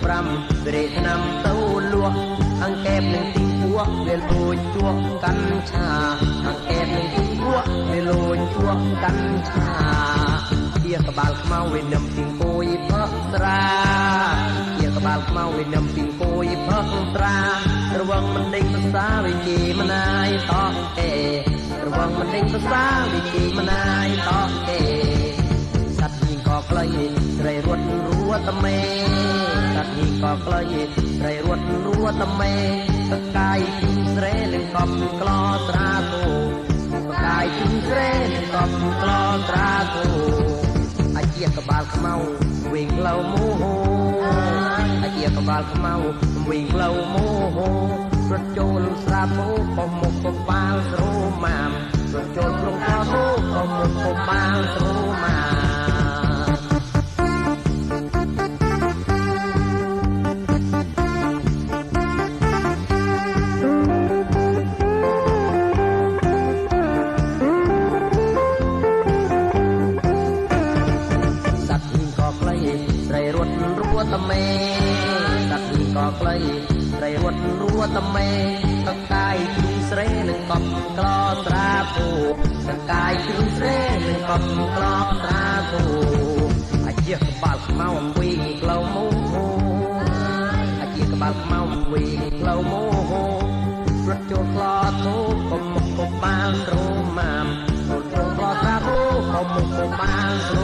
ប្រាំរេឆ្នាំទៅលក់អង្កែបនឹងទីពួកវាលួចជួកកាន់ឆាអង្កែបនឹងទីពួកវាលួចជួកកាន់ឆាជាក្បាលខ្មៅវិញនឹមពីគួយផឹកត្រាជាក្បាលខ្មៅវិញនឹមពីគួយផឹកត្រារវងមិនដេញភាសាវិជាមិនអាយតោះអេរវងមិនដេញភាសាវិជាមិនអាយតោះអេសត្វញីក៏ក្លែងត្រីរត់រួតមេសត្វញីក៏ក្លែងត្រីរត់រួតមេតកាយពីស្រែលឹងកំក្លោត្រាគោតកាយពីស្រែលឹងកំក្លោត្រាគោអាជាក្បាលខ្មៅវិញផ្លូវមោហអាជាក្បាលខ្មៅវិញផ្លូវមោហរត់ចូលស្រាពោក៏មុខក៏បាលស្រូម៉ាមរត់ចូលក្រុងកោក៏មុខក៏បាលស្រូម៉ាតមេសត្វនេះក៏ក្លែងត្រីរត់រួតមេតកាយពីស្រែនឹងកំក្លោត្រាគោតកាយពីស្រែនឹងកំក្លោត្រាគោអាជាក្បាលខ្មៅវិញក្លៅមោអាជាក្បាលខ្មៅវិញក្លៅមោរត់ចូលក្លោធូក៏មុខក៏បានស្រូម៉ាមរត់ចូលក្លោត្រាគោក៏មុខក៏បានស្រូ